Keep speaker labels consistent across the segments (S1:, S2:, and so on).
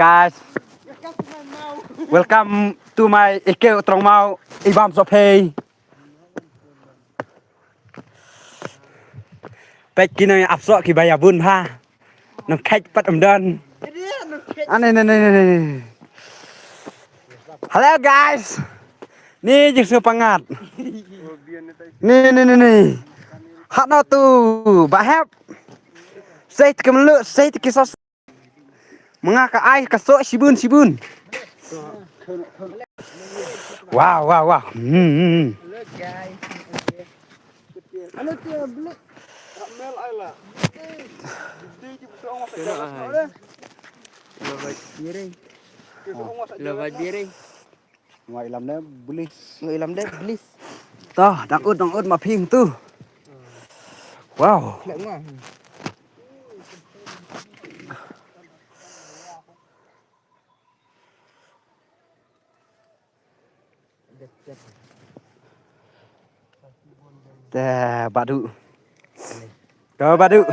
S1: Guys, welcome to my Ike Trong Mau Ibam Sopay. Pek kini absok ki baya bun ha. Nang kek pat dan. Ane. Halo guys. Ni jeng pangat. Ni. Hano tu, bahap. Saya kemelu, saya kisos. Mengaka ai kasok sibun. Wow.
S2: Ano tiya beli?
S3: Mel ay la.
S2: Lava diri.
S1: Ngoài làm đấy bliss.
S2: Người làm đấy bliss.
S1: To, đang ướt mà phim tu. Wow.
S2: Lại mà.
S1: Tè, badu. Go badu.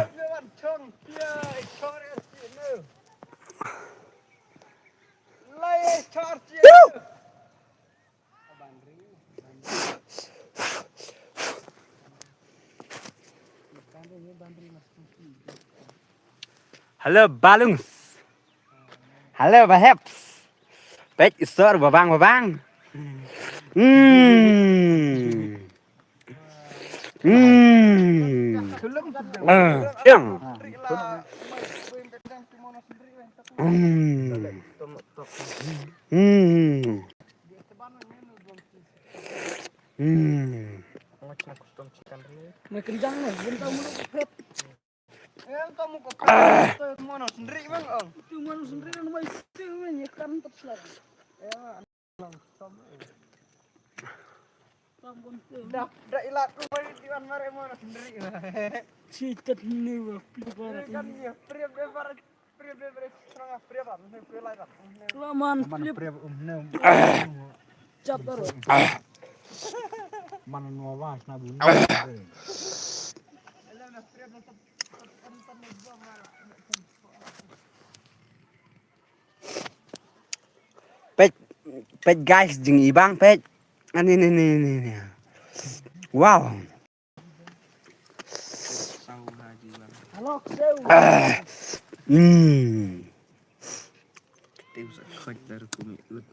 S1: Halo balung. Halo baheps. Pek isor babang. Siang.
S2: May kencang nih, bentang mulu pet.
S3: Kamu kok mana sendiri bang?
S2: Cuma sendiri kan mau itu menyekan terus lagi.
S3: Dah ilat lu balik di mana mana sendiri.
S2: Cicat nih wah, piparat.
S3: Kan ya, priap serang priap lah.
S2: Laman flip cap baru.
S4: Mana nuawas na bunyi.
S1: Pet guys jeng ibang pet. Ini. Wow.
S2: Halo, sew.
S1: Tiêu sẽ khơi ra được cũng ướt.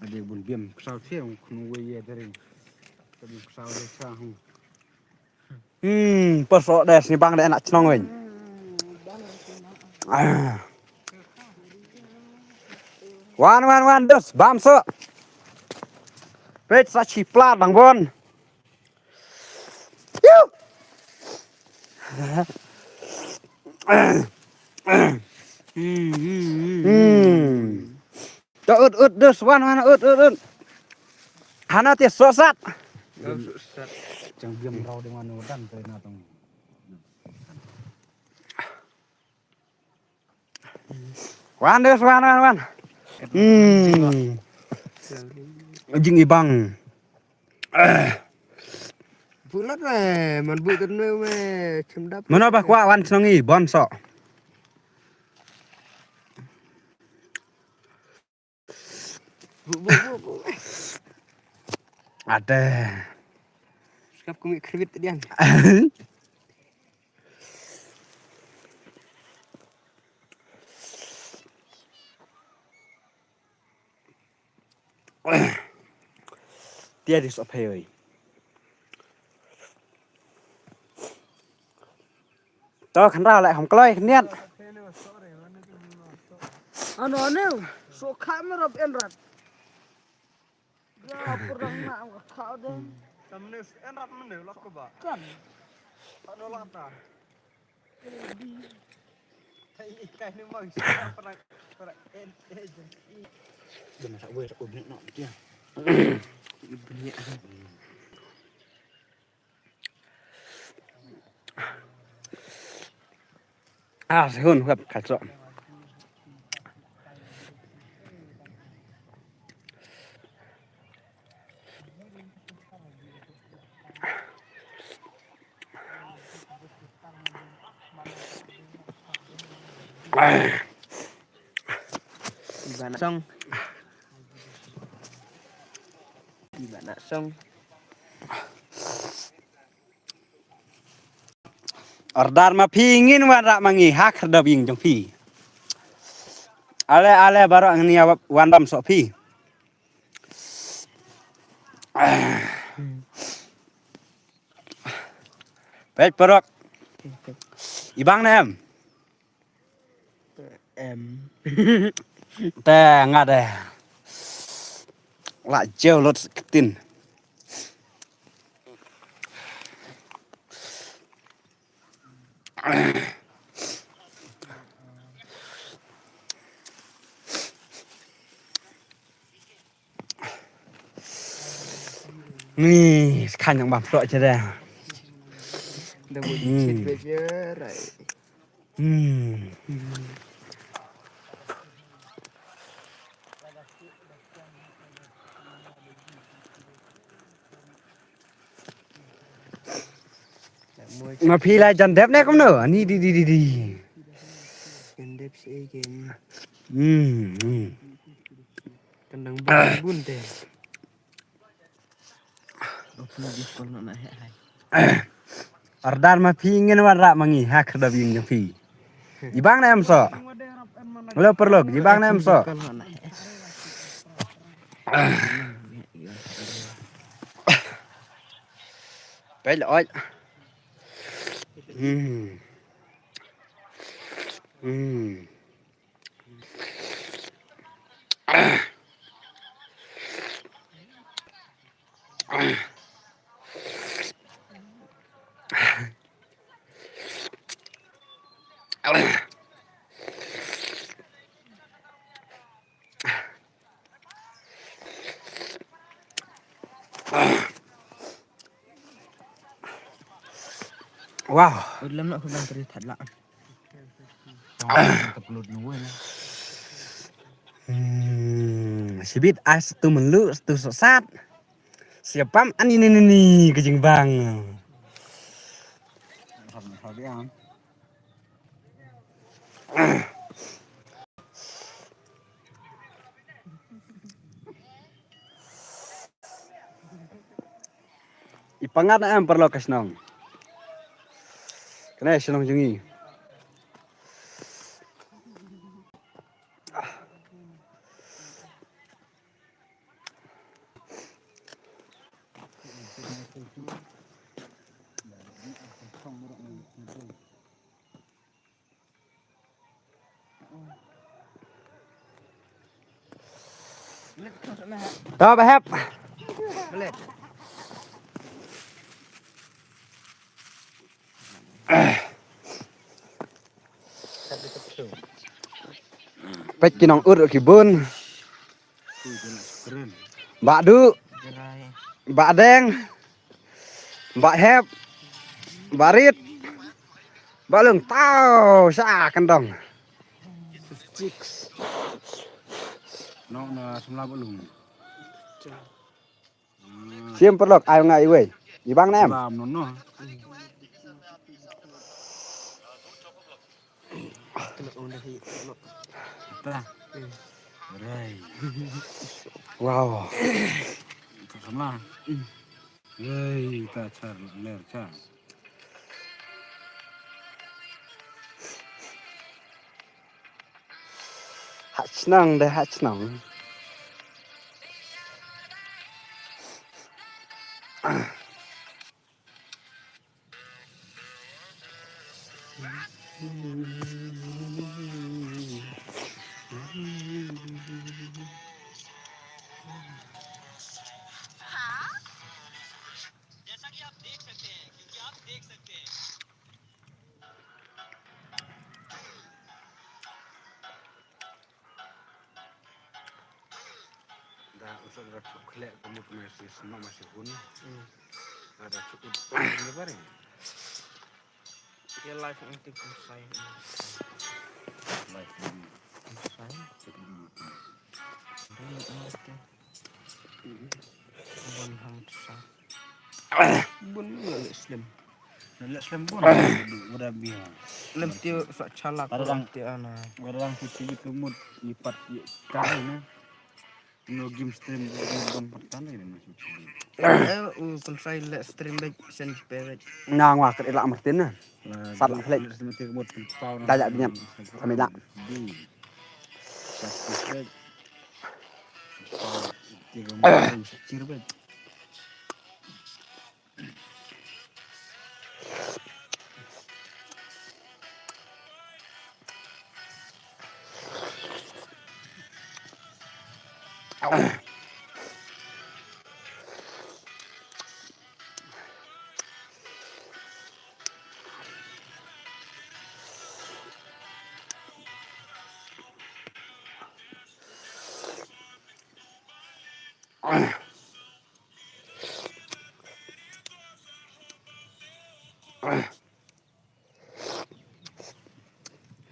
S1: Ada bun biam sao thế không không quay về đây. Tapi sao đây sao không. Pasok dah ni bang dah nak cenong wen. Wan dos bam so. Pet sa chiplat bang bon. Cho ướt dos wan ướt. Hana tiệt sosat.
S4: Chẳng biam rau dengan nudan tới na tong.
S1: Wan dos wan. Jing ibang.
S3: Bulat meh, man bu kan meh cemdap.
S1: Mana bah kwa wan senangi bon so.
S3: Bu.
S1: Ada.
S3: Skap kumi kribit dian.
S1: Dia di sopay. To khán ra lại không coi niat.
S2: Ano, so kamera enrat. Ya perang nak kau deh.
S3: Tamne enak meneh lah ko ba.
S2: Kan.
S3: Ano lata. Tay ikan ni mau para
S4: Jangan sak boleh sak boleh nak dia.
S3: Ibni.
S1: Sehun web kacau.
S3: Gimana song? Gimana song?
S4: Ordar ma pingin wan rak mangi hak da bing jong pi. Ale baru ngni wan dam sok pi. Pet perok. Ibang nem.
S3: Em.
S4: Te ngade. La jauh lot ketin. Nih, kan yang bapro aja deh.
S3: Udah mau dicit beberai.
S4: Mà phi lại dần đẹp nè cũng nữa, đi đi.
S3: Gendep sih game.
S4: Hmm.
S3: Kendang bun deh. Oke, di sekolah nak hai.
S4: Ordar mà phi ingin warna mangi hak da bing jong phi. Jibang na em so. Lo perlu jibang na em so. Pel oi. Wow.
S3: Ulam nak kudang teri thật lạ.
S1: Tập lụt nó quên.
S4: Sibit ai satu melu satu sesat. Siapam an ini kejeng bang.
S1: Sao biết không?
S4: Ipangat na em perlu kasnong. Kena senong jungi. Đó bà hép.
S3: Belet.
S4: Pek kinong ur kibun.
S1: Keren.
S4: Mbak Du,
S3: Gerai.
S4: Mbak Deng, Mbak Hep, Mbak Rit, Mbak Lung tau sa kendong.
S3: Chicks.
S1: Nó semula belum.
S4: Siam perlok ayo ngai we. Ibang nem.
S1: Làm nó.
S3: Kena udah hi.
S1: Ta. Rồi.
S4: Wow.
S1: Semula. Rồi, ta char ler char.
S4: Hak senang deh hak senang.
S1: Dah usah dah coklat kamu tu masih senang masih pun. Ada cukup lebar ni.
S3: Ya live nanti selesai.
S1: Baik.
S3: Selesai. Bun hang besar. Bun lele slim.
S1: Lelak slam pun. Udah biar.
S3: Lemptiu sak calak lemptiu ana.
S1: Orang putih itu mood lipat kali na. No game stream game pertama ini masuk.
S3: Kun sai le stream back sen spirit.
S4: Nang wah ket elak mertin na. Sat lah flek.
S1: Semati mood pau.
S4: Dajak binyap. Kami dak.
S1: Subscribe. Tiga mood cirbet.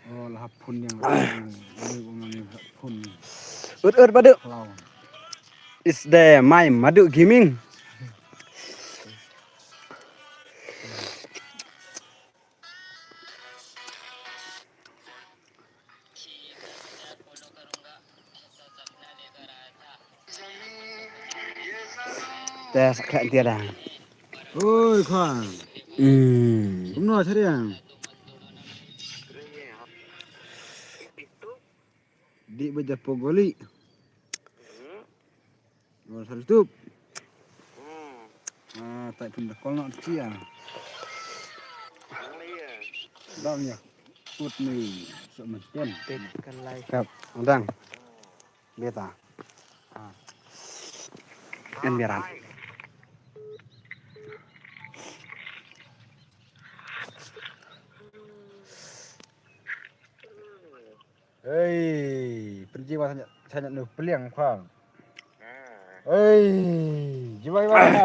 S1: Oh lah pun yang ini pun
S4: Ut badu.
S1: lawan.
S4: Is there my Madu Gaming? Dah sakit dia dah.
S1: Oi khan, umno cari yang. Di baca pogoli. Oh saltup. Ah, tak pindah kol nak cia. Damnya. Put ni sama ten.
S3: Tekan like.
S4: Kap, undang. Beta. Embiran.
S1: Hei, pergi saya nak beli yang faham. Hei, jiwa mana?